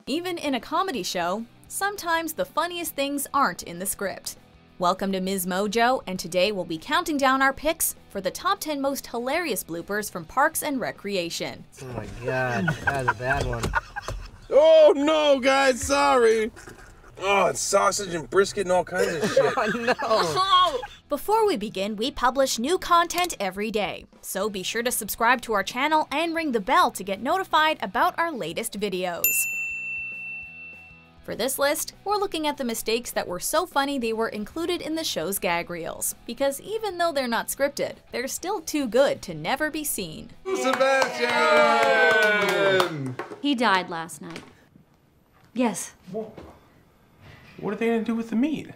Even in a comedy show, sometimes the funniest things aren't in the script. Welcome to MsMojo, and today we'll be counting down our picks for the top 10 most hilarious bloopers from Parks and Recreation. Oh my god, that's a bad one. Oh no, guys, sorry. Oh, it's sausage and brisket and all kinds of shit. Oh no! Before we begin, we publish new content every day, so be sure to subscribe to our channel and ring the bell to get notified about our latest videos. For this list, we're looking at the mistakes that were so funny they were included in the show's gag reels, because even though they're not scripted, they're still too good to never be seen. Sebastian! He died last night. Yes. Whoa. What are they gonna do with the meat?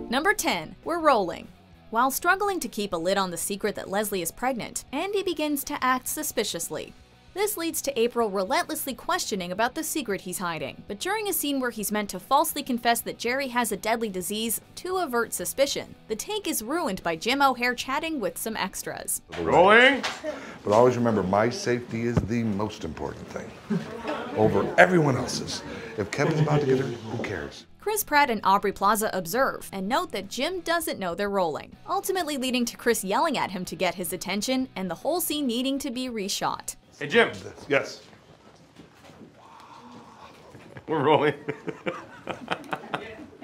Number 10, we're rolling. While struggling to keep a lid on the secret that Leslie is pregnant, Andy begins to act suspiciously. This leads to April relentlessly questioning about the secret he's hiding, but during a scene where he's meant to falsely confess that Jerry has a deadly disease to avert suspicion, the take is ruined by Jim O'Hare chatting with some extras. Rolling. But always remember, my safety is the most important thing over everyone else's. If Kevin's about to get hurt, who cares? Chris Pratt and Aubrey Plaza observe and note that Jim doesn't know they're rolling, ultimately leading to Chris yelling at him to get his attention and the whole scene needing to be reshot. Hey, Jim. Yes. We're rolling.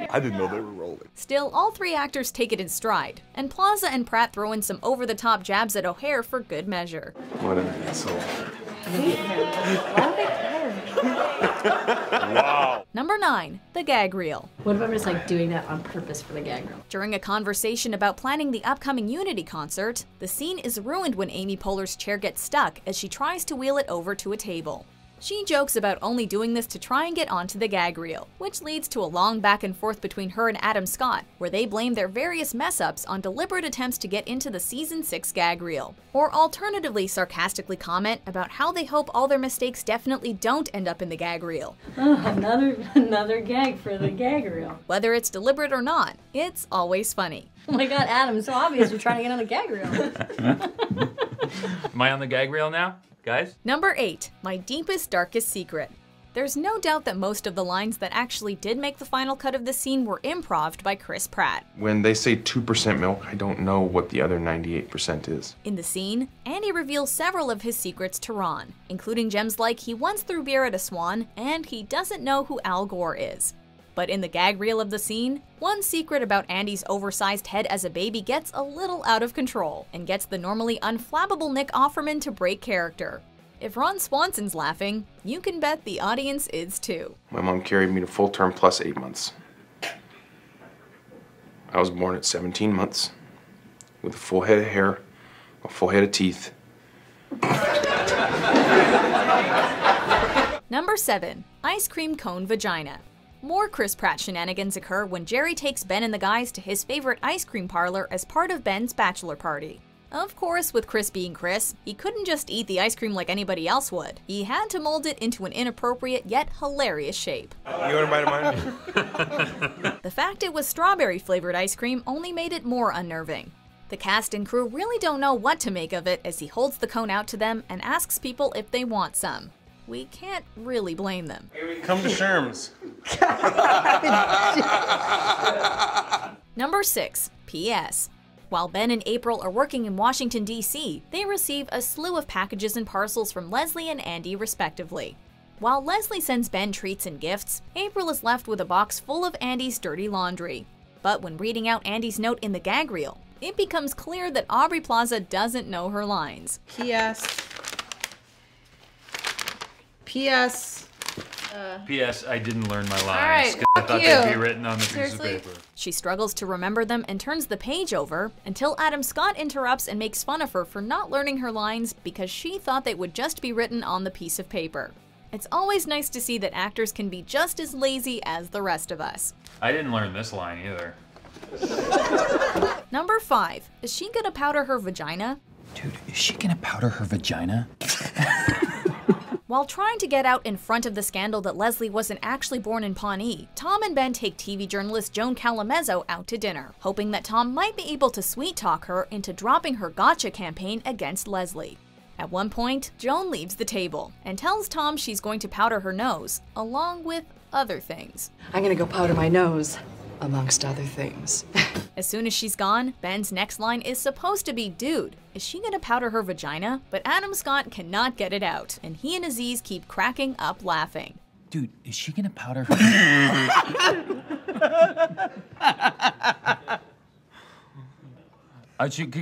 I didn't know they were rolling. Still, all three actors take it in stride, and Plaza and Pratt throw in some over-the-top jabs at O'Hare for good measure. What an asshole. Wow. Number 9, the gag reel. What if I'm just like doing that on purpose for the gag reel? During a conversation about planning the upcoming Unity concert, the scene is ruined when Amy Poehler's chair gets stuck as she tries to wheel it over to a table. She jokes about only doing this to try and get onto the gag reel, which leads to a long back and forth between her and Adam Scott, where they blame their various mess-ups on deliberate attempts to get into the Season 6 gag reel. Or alternatively sarcastically comment about how they hope all their mistakes definitely don't end up in the gag reel. Oh, another gag for the gag reel. Whether it's deliberate or not, it's always funny. Oh my god, Adam, it's so obvious you're trying to get on the gag reel. Am I on the gag reel now, guys? Number 8, my deepest, darkest secret. There's no doubt that most of the lines that actually did make the final cut of the scene were improv'd by Chris Pratt. When they say 2% milk, I don't know what the other 98% is. In the scene, Andy reveals several of his secrets to Ron, including gems like he once threw beer at a swan and he doesn't know who Al Gore is. But in the gag reel of the scene, one secret about Andy's oversized head as a baby gets a little out of control and gets the normally unflappable Nick Offerman to break character. If Ron Swanson's laughing, you can bet the audience is too. My mom carried me to full term plus 8 months. I was born at 17 months with a full head of hair, a full head of teeth. Number 7, ice cream cone vagina. More Chris Pratt shenanigans occur when Jerry takes Ben and the guys to his favorite ice cream parlor as part of Ben's bachelor party. Of course, with Chris being Chris, he couldn't just eat the ice cream like anybody else would. He had to mold it into an inappropriate yet hilarious shape. You want to bite of mine? The fact it was strawberry-flavored ice cream only made it more unnerving. The cast and crew really don't know what to make of it as he holds the cone out to them and asks people if they want some. We can't really blame them. Come to Sherm's. Number 6, P.S. While Ben and April are working in Washington, D.C., they receive a slew of packages and parcels from Leslie and Andy, respectively. While Leslie sends Ben treats and gifts, April is left with a box full of Andy's dirty laundry. But when reading out Andy's note in the gag reel, it becomes clear that Aubrey Plaza doesn't know her lines. P.S. P.S. I didn't learn my lines. All right, 'cause I fuck thought you. they'd be written on the Seriously? piece of paper. She struggles to remember them and turns the page over until Adam Scott interrupts and makes fun of her for not learning her lines because she thought they would just be written on the piece of paper. It's always nice to see that actors can be just as lazy as the rest of us. I didn't learn this line either. Number 5, is she gonna powder her vagina? Dude, is she gonna powder her vagina? While trying to get out in front of the scandal that Leslie wasn't actually born in Pawnee, Tom and Ben take TV journalist Joan Calamezzo out to dinner, hoping that Tom might be able to sweet-talk her into dropping her gotcha campaign against Leslie. At one point, Joan leaves the table and tells Tom she's going to powder her nose, along with other things. I'm gonna go powder my nose, amongst other things. As soon as she's gone, Ben's next line is supposed to be, "Dude, is she gonna powder her vagina?" But Adam Scott cannot get it out, and he and Aziz keep cracking up laughing. Dude, is she gonna powder her?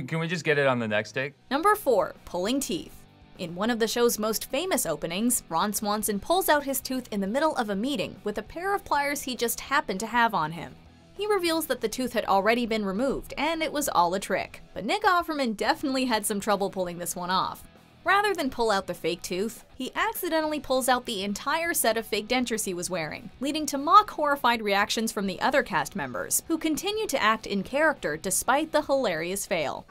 Can we just get it on the next take? Number 4, pulling teeth. In one of the show's most famous openings, Ron Swanson pulls out his tooth in the middle of a meeting with a pair of pliers he just happened to have on him. He reveals that the tooth had already been removed, and it was all a trick. But Nick Offerman definitely had some trouble pulling this one off. Rather than pull out the fake tooth, he accidentally pulls out the entire set of fake dentures he was wearing, leading to mock-horrified reactions from the other cast members, who continue to act in character despite the hilarious fail.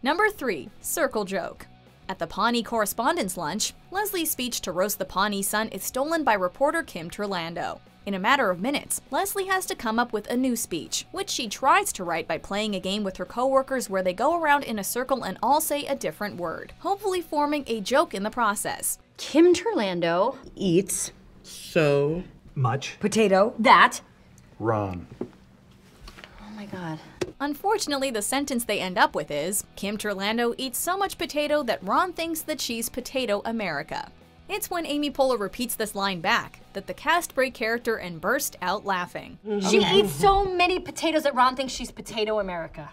Number 3, circle joke. At the Pawnee Correspondence' Lunch, Leslie's speech to roast the Pawnee Sun is stolen by reporter Kim Turlando. In a matter of minutes, Leslie has to come up with a new speech, which she tries to write by playing a game with her coworkers where they go around in a circle and all say a different word, hopefully forming a joke in the process. Kim Turlando Eats so much potato that. Ron. Oh my god. Unfortunately, the sentence they end up with is, Kim Turlando eats so much potato that Ron thinks that she's Potato America. It's when Amy Poehler repeats this line back that the cast break character and burst out laughing. She eats so many potatoes that Ron thinks she's Potato America.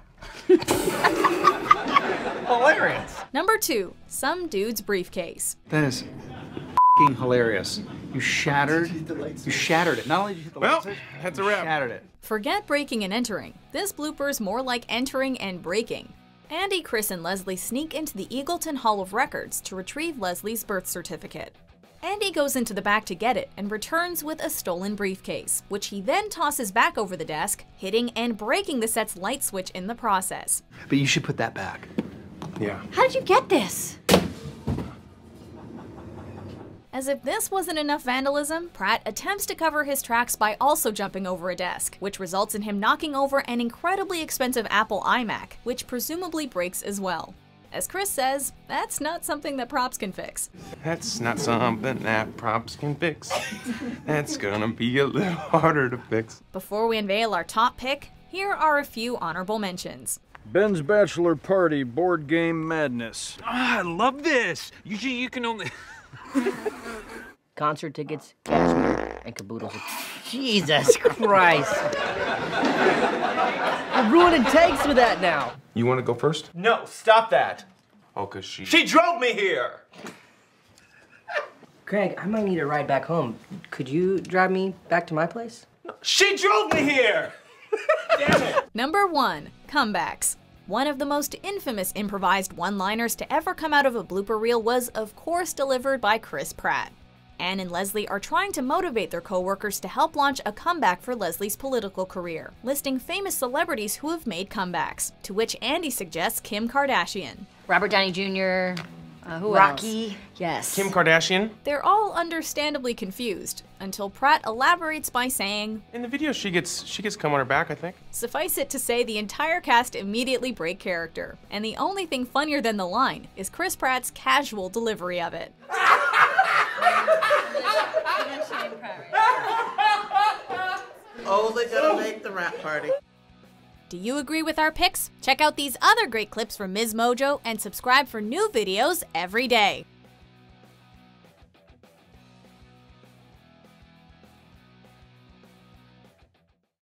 Hilarious. Number 2, some dude's briefcase. That is f***ing hilarious. You shattered it. Not only did you hit the Well, lights, that's a you wrap. shattered it. Forget breaking and entering. This blooper's more like entering and breaking. Andy, Chris, and Leslie sneak into the Eagleton Hall of Records to retrieve Leslie's birth certificate. Andy goes into the back to get it and returns with a stolen briefcase, which he then tosses back over the desk, hitting and breaking the set's light switch in the process. But you should put that back. Yeah. How did you get this? As if this wasn't enough vandalism, Pratt attempts to cover his tracks by also jumping over a desk, which results in him knocking over an incredibly expensive Apple iMac, which presumably breaks as well. As Chris says, that's not something that props can fix. That's not something that props can fix. That's gonna be a little harder to fix. Before we unveil our top pick, here are a few honorable mentions. Ben's bachelor party, board game madness. Ah, I love this. Usually you can only... concert tickets, cashmere, and caboodles. Jesus Christ. You're ruining takes with that now. You wanna go first? No, stop that. Oh, 'cause she drove me here. Craig, I might need a ride back home. Could you drive me back to my place? She drove me here. Damn it. Number 1, comebacks. One of the most infamous improvised one-liners to ever come out of a blooper reel was, of course, delivered by Chris Pratt. Anne and Leslie are trying to motivate their co-workers to help launch a comeback for Leslie's political career, listing famous celebrities who have made comebacks, to which Andy suggests Kim Kardashian. Robert Downey Jr., who Rocky. else? Yes. Kim Kardashian? They're all understandably confused, until Pratt elaborates by saying, In the video, she gets cum on her back, I think. Suffice it to say the entire cast immediately break character, and the only thing funnier than the line is Chris Pratt's casual delivery of it. Only gonna make the rap party. Do you agree with our picks? Check out these other great clips from MsMojo and subscribe for new videos every day.